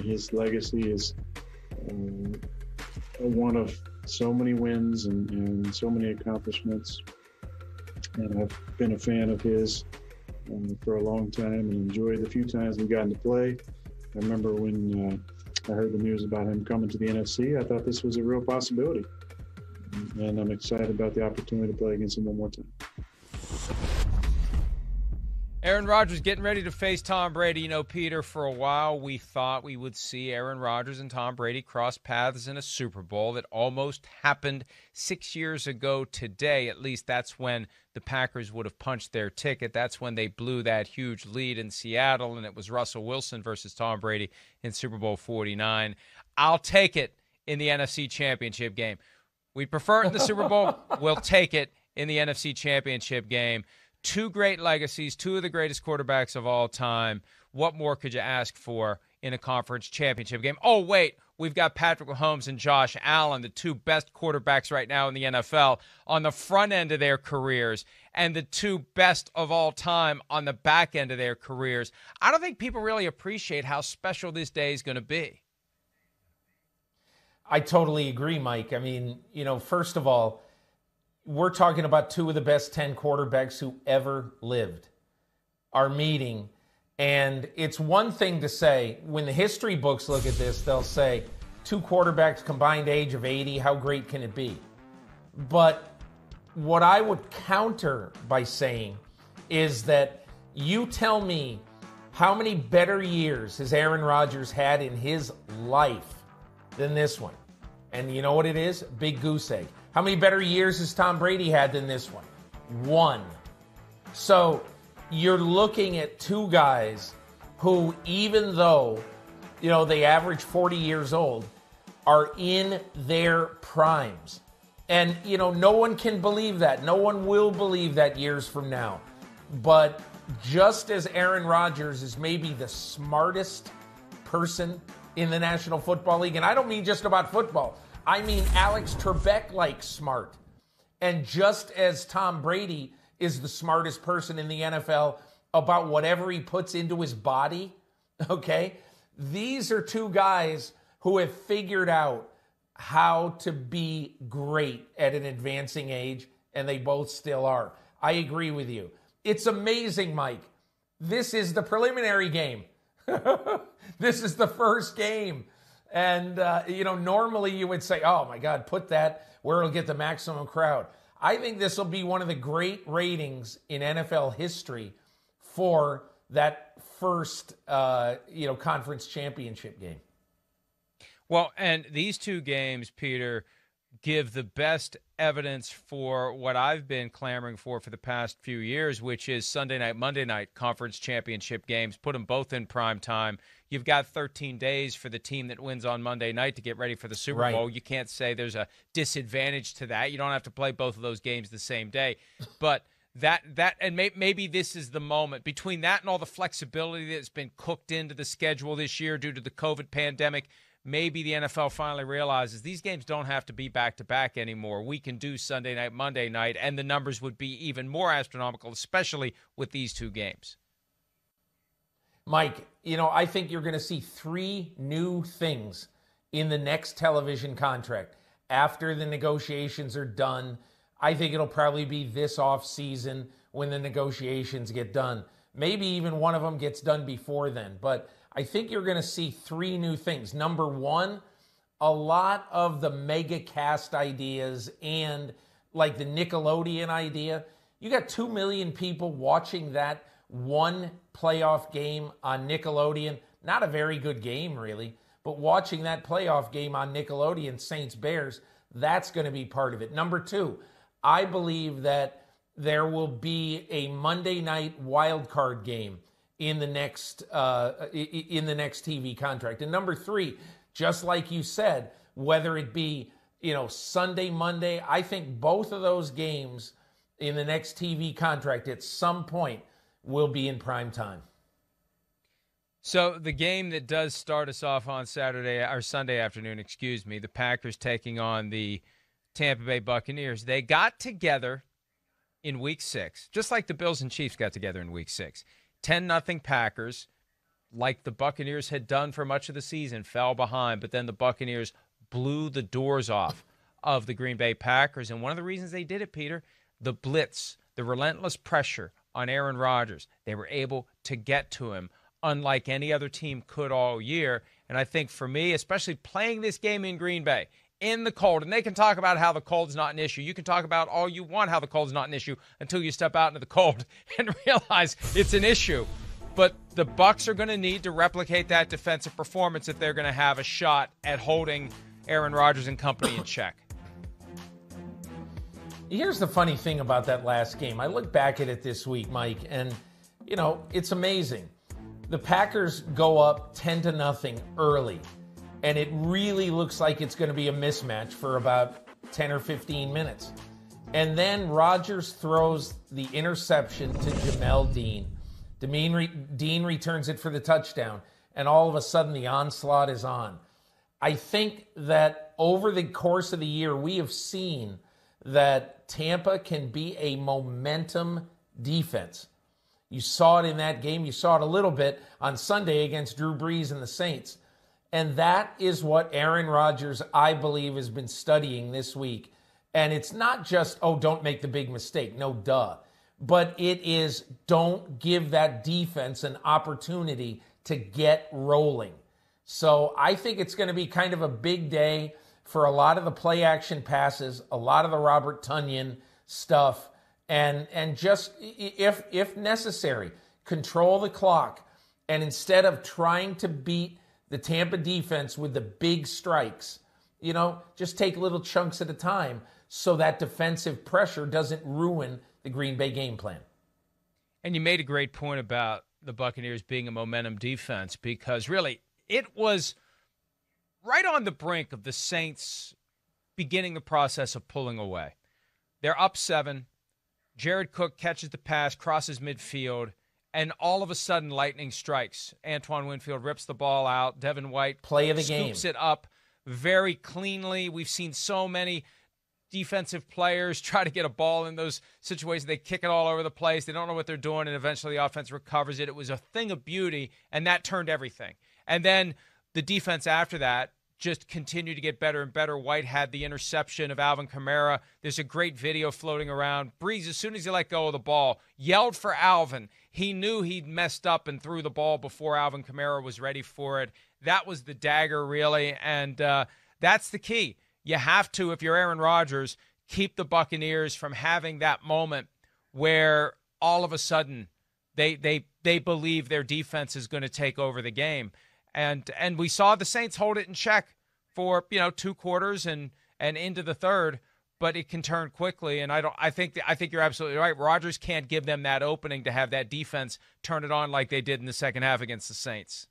His legacy is one of so many wins and so many accomplishments. And I've been a fan of his for a long time and enjoyed the few times we got to play. I remember when I heard the news about him coming to the NFC, I thought this was a real possibility. And I'm excited about the opportunity to play against him one more time. Aaron Rodgers getting ready to face Tom Brady. Peter, for a while we thought we would see Aaron Rodgers and Tom Brady cross paths in a Super Bowl. That almost happened 6 years ago today. At least that's when the Packers would have punched their ticket. That's when they blew that huge lead in Seattle, and it was Russell Wilson versus Tom Brady in Super Bowl 49. I'll take it in the NFC Championship game. We prefer it in the Super Bowl. We'll take it in the NFC Championship game. Two great legacies, two of the greatest quarterbacks of all time. What more could you ask for in a conference championship game? Oh, wait, we've got Patrick Mahomes and Josh Allen, the two best quarterbacks right now in the NFL, on the front end of their careers, and the two best of all time on the back end of their careers. I don't think people really appreciate how special this day is going to be. I totally agree, Mike. I mean, first of all, we're talking about two of the best 10 quarterbacks who ever lived are meeting. And it's one thing to say, when the history books look at this, they'll say, two quarterbacks combined age of 80, how great can it be? But what I would counter by saying is that you tell me how many better years has Aaron Rodgers had in his life than this one. And you know what it is? Big goose egg. How many better years has Tom Brady had than this one? One. So you're looking at two guys who, even though, they average 40 years old, are in their primes. And, no one can believe that. No one will believe that years from now. But just as Aaron Rodgers is maybe the smartest person in the National Football League, and I don't mean just about football, I mean Alex Trebek-like smart. And just as Tom Brady is the smartest person in the NFL about whatever he puts into his body, okay? These are two guys who have figured out how to be great at an advancing age, and they both still are. I agree with you. It's amazing, Mike. This is the preliminary game. This is the first game. And, normally you would say, oh, my God, put that where it'll get the maximum crowd. I think this will be one of the great ratings in NFL history for that first, conference championship game. Well, and these two games, Peter, give the best evidence for what I've been clamoring for the past few years, which is Sunday night, Monday night conference championship games. Put them both in prime time. You've got 13 days for the team that wins on Monday night to get ready for the Super Bowl. You can't say there's a disadvantage to that. You don't have to play both of those games the same day. But maybe this is the moment. Between that and all the flexibility that's been cooked into the schedule this year due to the COVID pandemic, maybe the NFL finally realizes these games don't have to be back-to-back anymore. We can do Sunday night, Monday night, and the numbers would be even more astronomical, especially with these two games. Mike, I think you're going to see three new things in the next television contract. After the negotiations are done, I think it'll probably be this off-season when the negotiations get done. Maybe even one of them gets done before then, but I think you're going to see three new things. Number one, a lot of the mega cast ideas and like the Nickelodeon idea. You got 2 million people watching that one playoff game on Nickelodeon. Not a very good game, really, but watching that playoff game on Nickelodeon, Saints-Bears, that's going to be part of it. Number two, I believe that there will be a Monday night wild card game in the next TV contract. And number three, just like you said, whether it be Sunday, Monday, I think both of those games in the next TV contract at some point will be in prime time. So the game that does start us off on Sunday afternoon, the Packers taking on the Tampa Bay Buccaneers. They got together in Week 6, just like the Bills and Chiefs got together in Week 6. 10-0 Packers. like the Buccaneers had done for much of the season, fell behind, but then the Buccaneers blew the doors off of the Green Bay Packers. And one of the reasons they did it, Peter, the blitz, the relentless pressure on Aaron Rodgers, they were able to get to him unlike any other team could all year. And I think for me, especially playing this game in Green Bay, in the cold, and they can talk about how the cold is not an issue. You can talk about all you want how the cold is not an issue until you step out into the cold and realize it's an issue. But the Bucs are going to need to replicate that defensive performance if they're going to have a shot at holding Aaron Rodgers and company in check. Here's the funny thing about that last game. I look back at it this week, Mike, and, it's amazing. The Packers go up 10-0 early, and it really looks like it's going to be a mismatch for about 10 or 15 minutes. And then Rodgers throws the interception to Jamel Dean. Dean returns it for the touchdown, and all of a sudden the onslaught is on. I think that over the course of the year, we have seen that Tampa can be a momentum defense. You saw it in that game. You saw it a little bit on Sunday against Drew Brees and the Saints. And that is what Aaron Rodgers, I believe, has been studying this week. And it's not just, don't make the big mistake. No, duh. But it is, don't give that defense an opportunity to get rolling. So I think it's going to be kind of a big day for a lot of the play action passes, a lot of the Robert Tonyan stuff, and just, if necessary, control the clock. And instead of trying to beat the Tampa defense with the big strikes, just take little chunks at a time so that defensive pressure doesn't ruin the Green Bay game plan. And you made a great point about the Buccaneers being a momentum defense, because really it was right on the brink of the Saints beginning the process of pulling away. They're up 7. Jared Cook catches the pass, crosses midfield, and all of a sudden lightning strikes. Antoine Winfield rips the ball out. Devin White play of the game, scoops it up very cleanly. We've seen so many defensive players try to get a ball in those situations. They kick it all over the place. They don't know what they're doing, and eventually the offense recovers it. It was a thing of beauty, and that turned everything. And then the defense after that just continued to get better and better. White had the interception of Alvin Kamara. There's a great video floating around. Breeze, as soon as he let go of the ball, yelled for Alvin. He knew he'd messed up and threw the ball before Alvin Kamara was ready for it. That was the dagger, really, and that's the key. You have to, if you're Aaron Rodgers, keep the Buccaneers from having that moment where all of a sudden they believe their defense is going to take over the game. And we saw the Saints hold it in check for 2 quarters and into the third, but it can turn quickly. And I think you're absolutely right. Rodgers can't give them that opening to have that defense turn it on like they did in the second half against the Saints.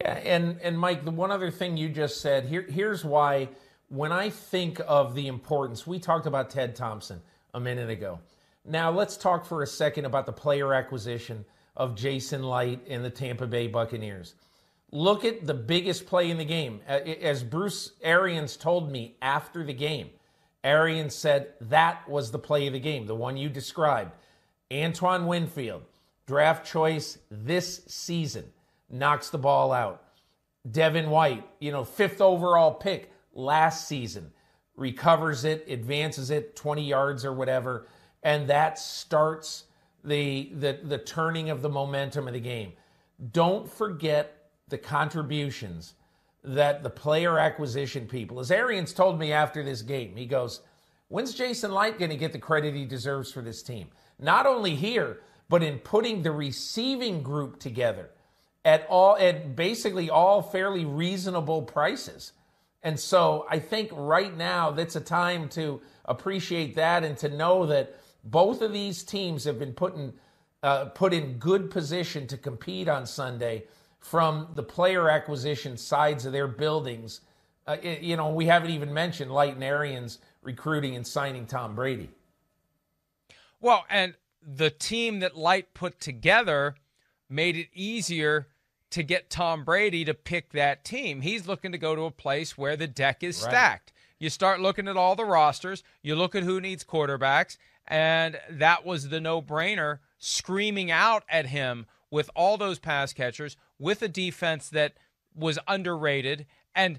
Yeah, and Mike, the one other thing you just said, here's why when I think of the importance, we talked about Ted Thompson a minute ago. Now let's talk for a second about the player acquisition of Jason Light and the Tampa Bay Buccaneers. Look at the biggest play in the game. As Bruce Arians told me after the game, Arians said that was the play of the game, the one you described. Antoine Winfield, draft choice this season, knocks the ball out. Devin White, 5th overall pick last season, recovers it, advances it 20 yards or whatever, and that starts the turning of the momentum of the game. Don't forget the contributions that the player acquisition people, as Arians told me after this game, he goes, when's Jason Light going to get the credit he deserves for this team? Not only here, but in putting the receiving group together at basically all fairly reasonable prices. And so I think right now that's a time to appreciate that and to know that both of these teams have been put in good position to compete on Sunday from the player acquisition sides of their buildings. We haven't even mentioned Light and Arians recruiting and signing Tom Brady. Well, and the team that Light put together made it easier to get Tom Brady to pick that team. He's looking to go to a place where the deck is stacked. You start looking at all the rosters, you look at who needs quarterbacks, and that was the no-brainer screaming out at him with all those pass catchers, with a defense that was underrated and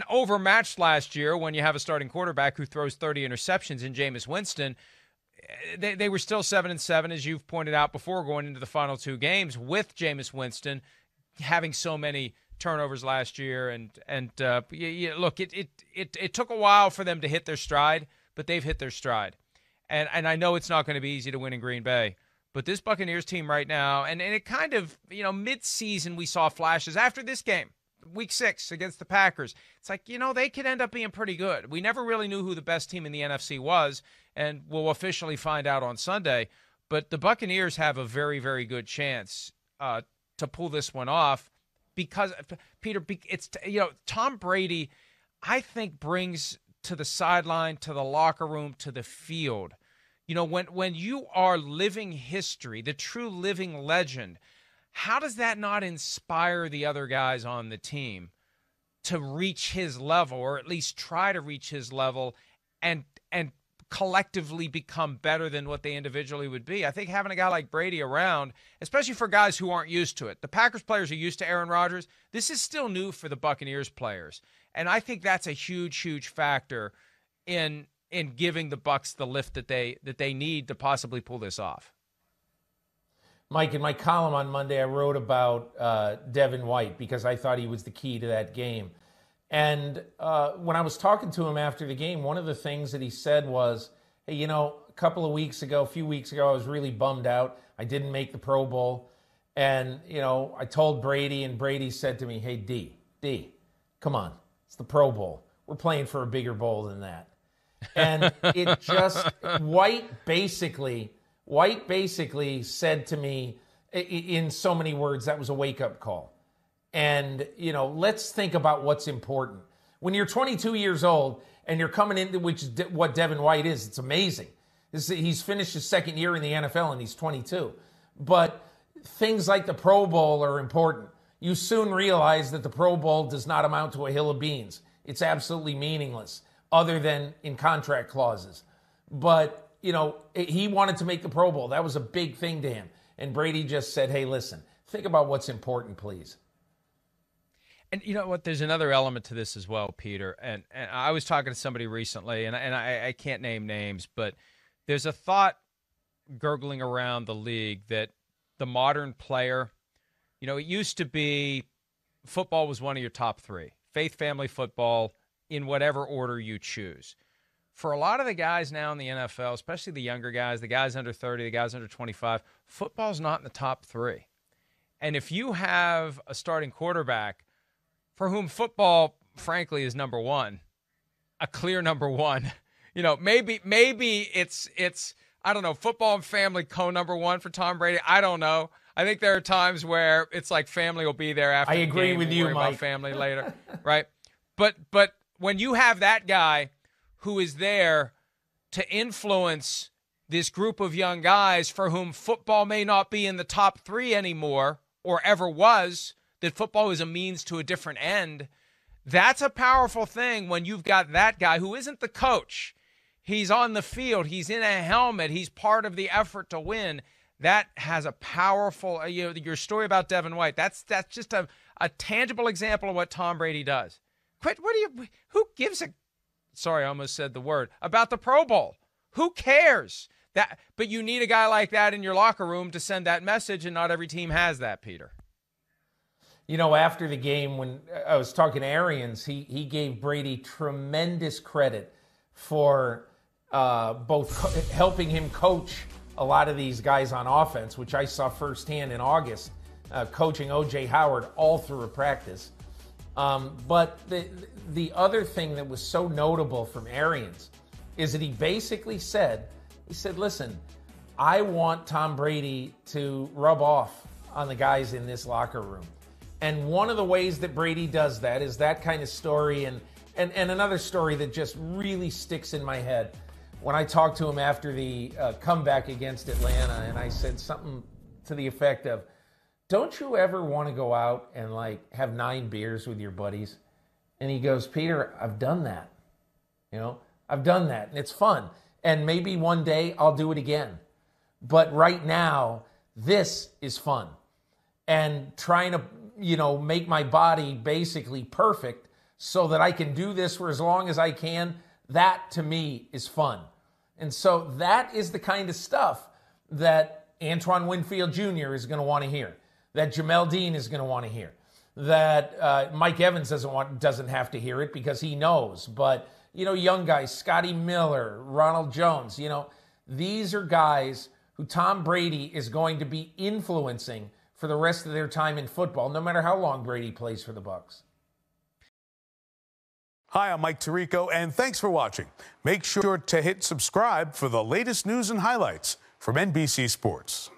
overmatched last year when you have a starting quarterback who throws 30 interceptions in Jameis Winston. They were still 7-7, as you've pointed out before, going into the final two games with Jameis Winston having so many turnovers last year. Look, it took a while for them to hit their stride, but they've hit their stride. And I know it's not going to be easy to win in Green Bay, but this Buccaneers team right now, and it kind of, mid-season we saw flashes after this game, Week 6 against the Packers. It's like, they could end up being pretty good. We never really knew who the best team in the NFC was, and we'll officially find out on Sunday. But the Buccaneers have a very, very good chance to pull this one off because, Peter, it's Tom Brady, I think, brings to the sideline, to the locker room, to the field. When you are living history, the true living legend, how does that not inspire the other guys on the team to reach his level, or at least try to reach his level and collectively become better than what they individually would be? I think having a guy like Brady around, especially for guys who aren't used to it. The Packers players are used to Aaron Rodgers. This is still new for the Buccaneers players. And I think that's a huge, huge factor in giving the Bucs the lift that they need to possibly pull this off. Mike, in my column on Monday, I wrote about Devin White because I thought he was the key to that game. And when I was talking to him after the game, one of the things that he said was, hey, a few weeks ago, I was really bummed out. I didn't make the Pro Bowl. And, I told Brady, and Brady said to me, hey, D, come on. It's the Pro Bowl. We're playing for a bigger bowl than that. And it just, White basically said to me, in so many words, that was a wake-up call. And, let's think about what's important. When you're 22 years old and you're coming into what Devin White is, it's amazing. He's finished his second year in the NFL and he's 22. But things like the Pro Bowl are important. You soon realize that the Pro Bowl does not amount to a hill of beans. It's absolutely meaningless, other than in contract clauses. But, he wanted to make the Pro Bowl. That was a big thing to him. And Brady just said, hey, listen, think about what's important, please. And you know what? There's another element to this as well, Peter. And I was talking to somebody recently, and I can't name names, but there's a thought gurgling around the league that the modern player, it used to be football was one of your top three. Faith, family, football, in whatever order you choose. For a lot of the guys now in the NFL, especially the younger guys, the guys under 30, the guys under 25, football's not in the top three. And if you have a starting quarterback for whom football, frankly, is number one, a clear number one, maybe it's I don't know, football and family co-number one for Tom Brady. I don't know. I think there are times where it's like family will be there after the game. I agree with you, Mike. About family later, right? But when you have that guy who is there to influence this group of young guys for whom football may not be in the top three anymore or ever was, that football is a means to a different end, that's a powerful thing when you've got that guy who isn't the coach. He's on the field. He's in a helmet. He's part of the effort to win. That has a powerful, your story about Devin White, that's just a tangible example of what Tom Brady does. Who gives a, sorry, I almost said the word, about the Pro Bowl? Who cares? But you need a guy like that in your locker room to send that message, and not every team has that, Peter. After the game, when I was talking to Arians, he gave Brady tremendous credit for both helping him coach a lot of these guys on offense, which I saw firsthand in August, coaching O.J. Howard all through a practice. But the other thing that was so notable from Arians is that he basically said, listen, I want Tom Brady to rub off on the guys in this locker room. And one of the ways that Brady does that is that kind of story. And another story that just really sticks in my head. When I talked to him after the comeback against Atlanta, and I said something to the effect of, don't you ever want to go out and have 9 beers with your buddies? And he goes, Peter, I've done that. I've done that, and it's fun. And maybe one day I'll do it again. But right now, this is fun. and trying to, make my body basically perfect so that I can do this for as long as I can, that to me is fun. And so that is the kind of stuff that Antoine Winfield Jr. is going to want to hear, that Jamel Dean is going to want to hear, that Mike Evans doesn't have to hear it because he knows. But, young guys, Scotty Miller, Ronald Jones, these are guys who Tom Brady is going to be influencing for the rest of their time in football, no matter how long Brady plays for the Bucs. Hi, I'm Mike Tirico, and thanks for watching. Make sure to hit subscribe for the latest news and highlights from NBC Sports.